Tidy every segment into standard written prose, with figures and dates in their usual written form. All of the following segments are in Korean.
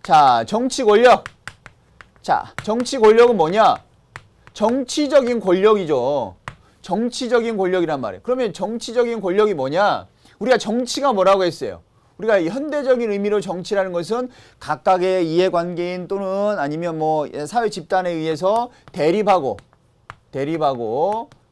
자, 정치 권력. 자, 정치 권력은 뭐냐? 정치적인 권력이죠. 정치적인 권력이란 말이에요. 그러면 정치적인 권력이 뭐냐? 우리가 정치가 뭐라고 했어요? 우리가 현대적인 의미로 정치라는 것은 각각의 이해관계인 또는 아니면 뭐 사회 집단에 의해서 대립하고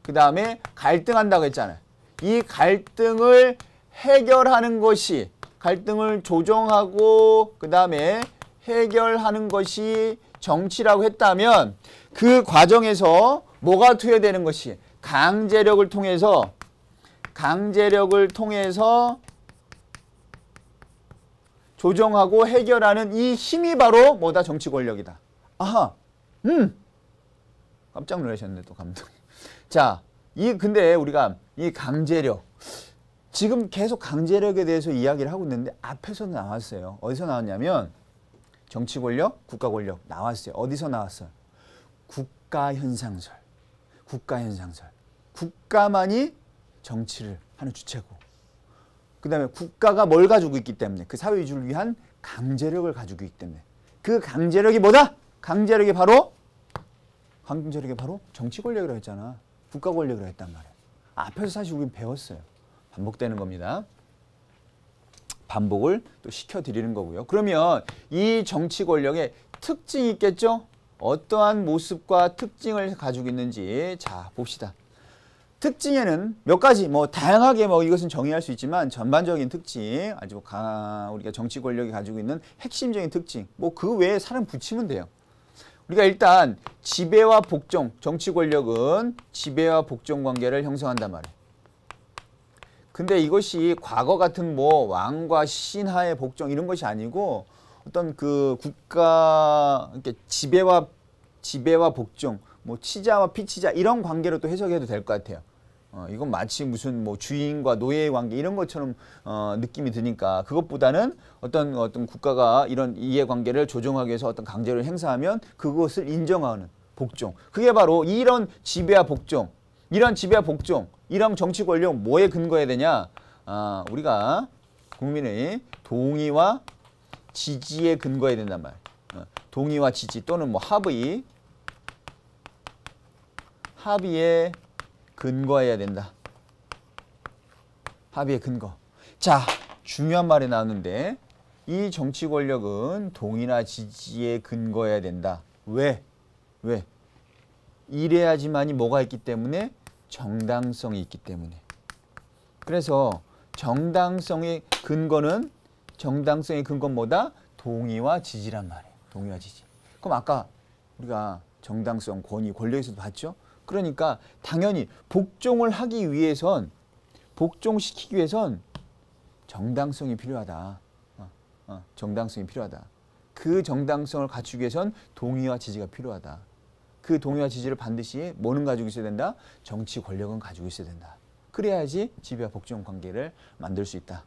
그 다음에 갈등한다고 했잖아요. 이 갈등을 해결하는 것이, 갈등을 조정하고 그 다음에 해결하는 것이 정치라고 했다면 그 과정에서 뭐가 투여되는 것이 강제력을 통해서 조정하고 해결하는 이 힘이 바로 뭐다? 정치 권력이다. 아하, 깜짝 놀라셨네 또 감독님. 자, 근데 우리가 이 강제력, 지금 계속 강제력에 대해서 이야기를 하고 있는데 앞에서 나왔어요. 어디서 나왔냐면 정치 권력, 국가 권력 나왔어요. 어디서 나왔어요? 국가 현상설. 국가만이 정치를 하는 주체고, 그 다음에 국가가 뭘 가지고 있기 때문에 그 사회 유지를 위한 강제력을 가지고 있기 때문에 그 강제력이 뭐다? 강제력이 바로 정치 권력이라고 했잖아. 국가 권력이라고 했단 말이야. 앞에서 사실 우린 배웠어요. 반복되는 겁니다. 반복을 또 시켜드리는 거고요. 그러면 이 정치 권력의 특징이 있겠죠? 어떠한 모습과 특징을 가지고 있는지 자 봅시다. 특징에는 몇 가지 뭐 다양하게 뭐 이것은 정의할 수 있지만 전반적인 특징, 아주 우리가 정치 권력이 가지고 있는 핵심적인 특징, 뭐 그 외에 사람 붙이면 돼요. 우리가 일단 지배와 복종, 정치 권력은 지배와 복종 관계를 형성한단 말이에요. 근데 이것이 과거 같은 뭐 왕과 신하의 복종 이런 것이 아니고 어떤 그 국가 이렇게 지배와 복종, 뭐 치자와 피치자 이런 관계로 또 해석해도 될 것 같아요. 이건 마치 무슨 뭐 주인과 노예의 관계 이런 것처럼 느낌이 드니까 그것보다는 어떤 국가가 이런 이해관계를 조정하기 위해서 어떤 강제를 행사하면 그것을 인정하는 복종. 그게 바로 이런 지배와 복종, 이런 정치 권력 뭐에 근거해야 되냐? 우리가 국민의 동의와 지지에 근거해야 된단 말이에요. 동의와 지지 또는 뭐 합의에 근거해야 된다. 합의의 근거. 자, 중요한 말이 나오는데 이 정치 권력은 동의나 지지에 근거해야 된다. 왜? 이래야지만이 뭐가 있기 때문에? 정당성이 있기 때문에. 그래서 정당성의 근거는 뭐다? 동의와 지지란 말이에요. 동의와 지지. 그럼 아까 우리가 정당성, 권위, 권력에서도 봤죠? 그러니까 당연히 복종시키기 위해선 정당성이 필요하다. 정당성이 필요하다. 그 정당성을 갖추기 위해선 동의와 지지가 필요하다. 그 동의와 지지를 반드시 뭐는 가지고 있어야 된다? 정치 권력은 가지고 있어야 된다. 그래야지 지배와 복종 관계를 만들 수 있다.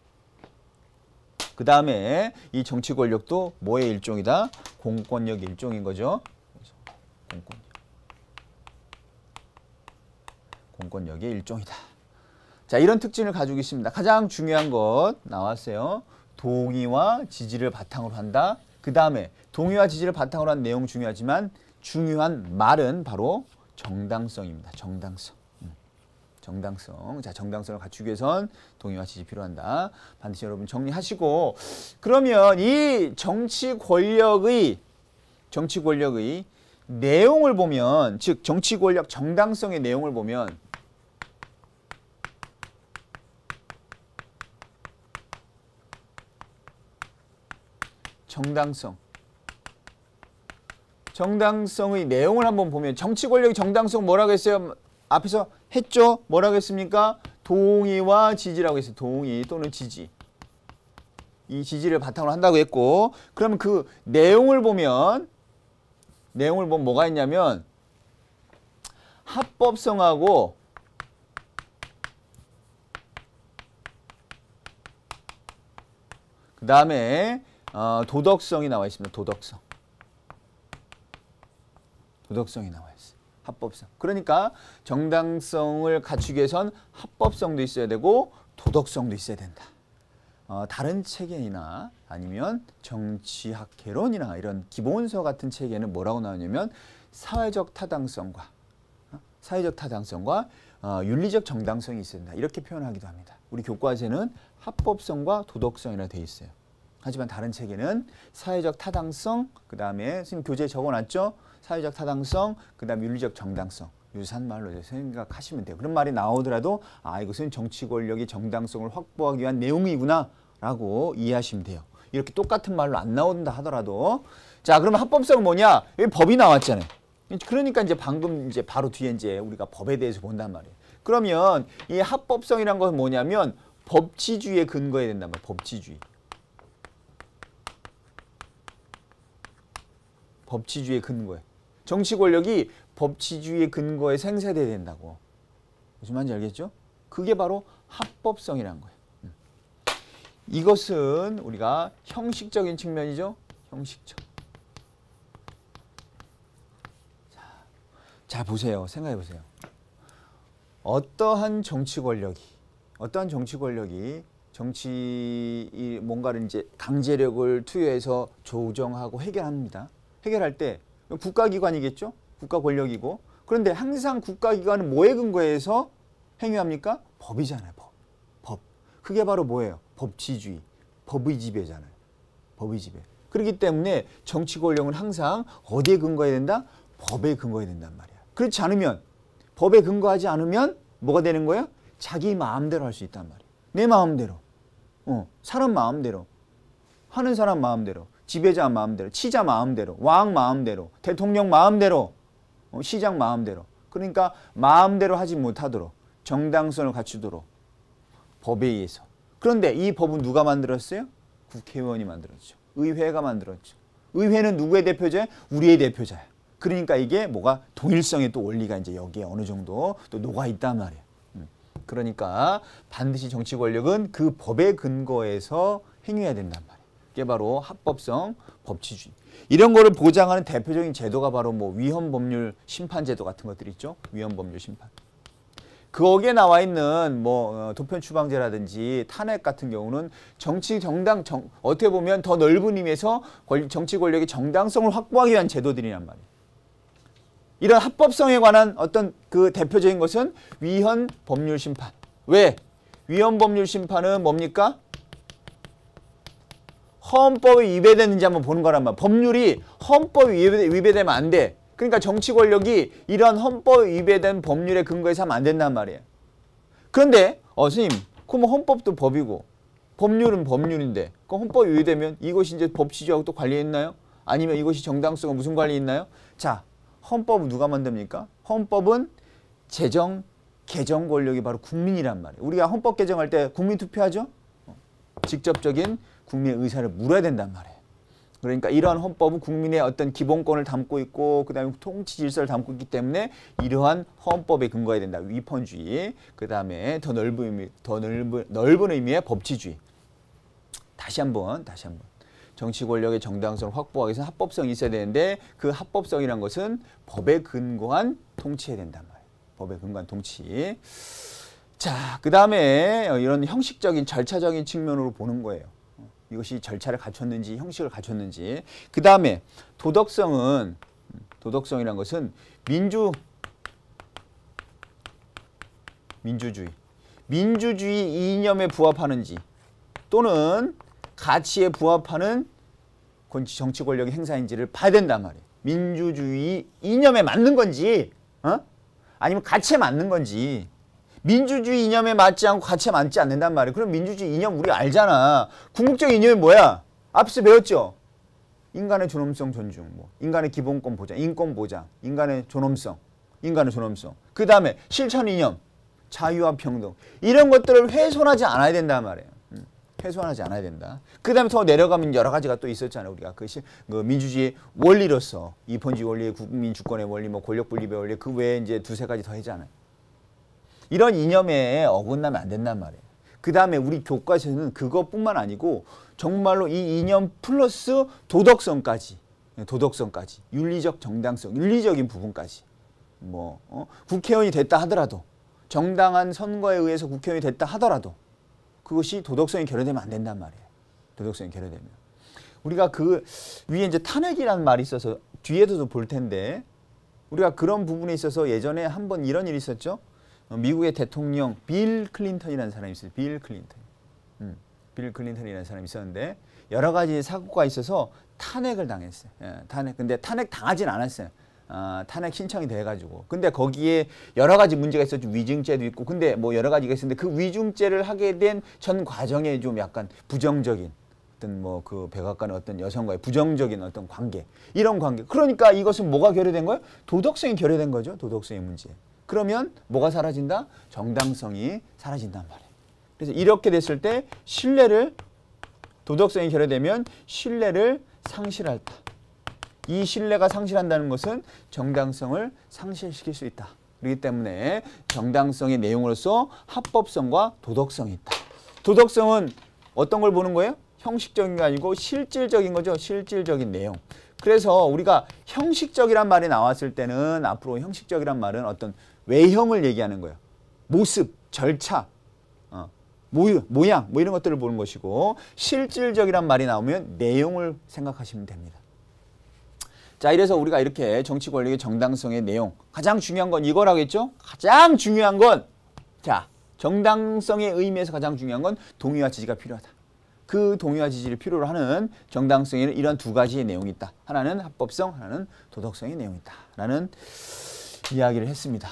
그 다음에 이 정치 권력도 뭐의 일종이다? 공권력의 일종인 거죠. 공권력의 일종이다. 자, 이런 특징을 가지고 있습니다. 가장 중요한 것 나왔어요. 동의와 지지를 바탕으로 한다. 그 다음에 동의와 지지를 바탕으로 한 내용 중요하지만 중요한 말은 바로 정당성입니다. 정당성. 자, 정당성을 갖추기 위해선 동의와 지지 필요한다. 반드시 여러분 정리하시고, 그러면 이 정치 권력의 내용을 보면, 즉 정치 권력 정당성의 내용을 보면 정당성의 내용을 한번 보면 정치 권력의 정당성 뭐라고 했어요? 앞에서 했죠? 뭐라고 했습니까? 동의와 지지라고 했어요. 동의 또는 지지. 이 지지를 바탕으로 한다고 했고, 그러면 그 내용을 보면 뭐가 있냐면 합법성하고 그 다음에 도덕성이 나와 있습니다. 도덕성이 나와 있어요. 합법성. 그러니까 정당성을 갖추기 위해선 합법성도 있어야 되고 도덕성도 있어야 된다. 다른 책이나 아니면 정치학 개론이나 이런 기본서 같은 책에는 뭐라고 나오냐면 사회적 타당성과 윤리적 정당성이 있어야 된다. 이렇게 표현하기도 합니다. 우리 교과서에는 합법성과 도덕성이라 되어 있어요. 하지만 다른 책에는 사회적 타당성, 그 다음에 선생님 교재에 적어놨죠? 사회적 타당성, 그 다음에 윤리적 정당성. 유사한 말로 생각하시면 돼요. 그런 말이 나오더라도 이것은 정치 권력의 정당성을 확보하기 위한 내용이구나 라고 이해하시면 돼요. 이렇게 똑같은 말로 안 나온다 하더라도 자, 그러면 합법성은 뭐냐? 여기 법이 나왔잖아요. 그러니까 이제 방금 이제 바로 뒤에 이제 우리가 법에 대해서 본단 말이에요. 그러면 이 합법성이란 것은 뭐냐면 법치주의에 근거해야 된단 말이에요. 법치주의. 법치주의에 근거해. 정치 권력이 법치주의의 근거에 생사돼야 된다고. 무슨 말인지 알겠죠? 그게 바로 합법성이라는 거예요. 이것은 우리가 형식적인 측면이죠. 형식적. 자, 보세요. 생각해 보세요. 어떠한 정치 권력이 뭔가를 이제 강제력을 투여해서 조정하고 해결합니다. 해결할 때 국가기관이겠죠? 국가 권력이고. 그런데 항상 국가기관은 뭐에 근거해서 행위합니까? 법이잖아요. 법. 그게 바로 뭐예요? 법치주의. 법의 지배잖아요. 법의 지배. 그렇기 때문에 정치 권력은 항상 어디에 근거해야 된다? 법에 근거해야 된단 말이야. 그렇지 않으면, 법에 근거하지 않으면 뭐가 되는 거예요? 자기 마음대로 할 수 있단 말이야. 내 마음대로. 사람 마음대로. 하는 사람 마음대로. 지배자 마음대로. 치자 마음대로. 왕 마음대로. 대통령 마음대로. 시장 마음대로. 그러니까 마음대로 하지 못하도록 정당성을 갖추도록 법에 의해서. 그런데 이 법은 누가 만들었어요? 국회의원이 만들었죠. 의회가 만들었죠. 의회는 누구의 대표자예요? 우리의 대표자예요. 그러니까 이게 뭐가 동일성의 또 원리가 이제 여기에 어느 정도 또 녹아 있단 말이에요. 그러니까 반드시 정치 권력은 그 법에 근거해서 행해야 된단 말이에요. 이게 바로 합법성, 법치주의. 이런 거를 보장하는 대표적인 제도가 바로 뭐 위헌법률 심판제도 같은 것들 있죠. 위헌법률 심판. 거기에 나와 있는 뭐 도편 추방제라든지 탄핵 같은 경우는 어떻게 보면 더 넓은 의미에서 정치 권력의 정당성을 확보하기 위한 제도들이란 말이에요. 이런 합법성에 관한 어떤 그 대표적인 것은 위헌 법률 심판. 왜? 위헌 법률 심판은 뭡니까? 헌법에 위배되는지 한번 보는 거란 말이야. 법률이 헌법에 위배되면 안 돼. 그러니까 정치 권력이 이런 헌법에 위배된 법률에 근거해서 하면 안 된단 말이에요. 그런데 선생님, 그럼 헌법도 법이고 법률은 법률인데 그 헌법이 위배되면 이것이 이제 법치주의하고 또 관련있나요? 아니면 이것이 정당성과 무슨 관련이 있나요? 자, 헌법은 누가 만듭니까? 헌법은 개정 권력이 바로 국민이란 말이에요. 우리가 헌법 개정할 때 국민 투표하죠? 직접적인 국민의 의사를 물어야 된단 말이에요. 그러니까 이러한 헌법은 국민의 어떤 기본권을 담고 있고 그 다음에 통치 질서를 담고 있기 때문에 이러한 헌법에 근거해야 된다. 위헌주의. 그 다음에 더 넓은 의미의 법치주의. 다시 한번. 정치 권력의 정당성을 확보하기 위해서 합법성이 있어야 되는데 그 합법성이란 것은 법에 근거한 통치해야 된단 말이에요. 법에 근거한 통치. 자, 그 다음에 이런 형식적인 절차적인 측면으로 보는 거예요. 이것이 절차를 갖췄는지 형식을 갖췄는지. 그 다음에 도덕성이란 것은 민주주의 이념에 부합하는지 또는 가치에 부합하는 정치 권력의 행사인지를 봐야 된단 말이에요. 민주주의 이념에 맞는 건지 아니면 가치에 맞는 건지. 민주주의 이념에 맞지 않고 가치에 맞지 않는단 말이에요. 그럼 민주주의 이념 우리 알잖아. 궁극적 이념이 뭐야? 앞에서 배웠죠? 인간의 존엄성 존중, 인간의 기본권 보장, 인권 보장, 인간의 존엄성. 그 다음에 실천 이념, 자유와 평등. 이런 것들을 훼손하지 않아야 된단 말이에요. 훼손하지 않아야 된다. 그 다음에 더 내려가면 여러 가지가 또 있었잖아요. 우리가 그 민주주의 원리로서 이펀주의 원리, 국민 주권의 원리, 권력 분립의 원리, 그 외에 이제 두세 가지 더 했잖아요. 이런 이념에 어긋나면 안 된단 말이에요. 그 다음에 우리 교과서는 그것뿐만 아니고 정말로 이 이념 플러스 도덕성까지, 윤리적 정당성, 윤리적인 부분까지. 국회의원이 됐다 하더라도, 정당한 선거에 의해서 국회의원이 됐다 하더라도 그것이 도덕성이 결여되면 안 된단 말이에요. 도덕성이 결여되면. 우리가 그 위에 이제 탄핵이라는 말이 있어서 뒤에도 볼 텐데 우리가 그런 부분에 있어서 예전에 한번 이런 일이 있었죠. 미국의 대통령 빌 클린턴이라는 사람이 있어요. 빌 클린턴. 빌 클린턴이라는 사람이 있었는데 여러 가지 사고가 있어서 탄핵을 당했어요. 탄핵. 근데 탄핵 당하진 않았어요. 탄핵 신청이 돼가지고. 근데 거기에 여러 가지 문제가 있었죠. 위증죄도 있고. 근데 뭐 여러 가지가 있었는데 그 위증죄를 하게 된 전 과정에 좀 약간 부정적인 어떤 뭐 그 백악관의 어떤 여성과의 부정적인 어떤 관계. 이런 관계. 그러니까 이것은 뭐가 결여된 거예요? 도덕성이 결여된 거죠. 도덕성의 문제. 그러면 뭐가 사라진다? 정당성이 사라진단 말이에요. 그래서 이렇게 됐을 때 신뢰를 도덕성이 결여되면 신뢰를 상실한다. 이 신뢰가 상실한다는 것은 정당성을 상실시킬 수 있다. 그렇기 때문에 정당성의 내용으로서 합법성과 도덕성이 있다. 도덕성은 어떤 걸 보는 거예요? 형식적인 게 아니고 실질적인 거죠. 실질적인 내용. 그래서 우리가 형식적이란 말이 나왔을 때는 앞으로 형식적이란 말은 어떤 외형을 얘기하는 거예요. 모습, 절차, 모양 뭐 이런 것들을 보는 것이고 실질적이란 말이 나오면 내용을 생각하시면 됩니다. 자, 이래서 우리가 이렇게 정치 권력의 정당성의 내용 가장 중요한 건 이거라고 했죠. 가장 중요한 건 자, 정당성의 의미에서 가장 중요한 건 동의와 지지가 필요하다. 그 동의와 지지를 필요로 하는 정당성에는 이런 두 가지의 내용이 있다. 하나는 합법성, 하나는 도덕성의 내용이 있다. 라는 이야기를 했습니다.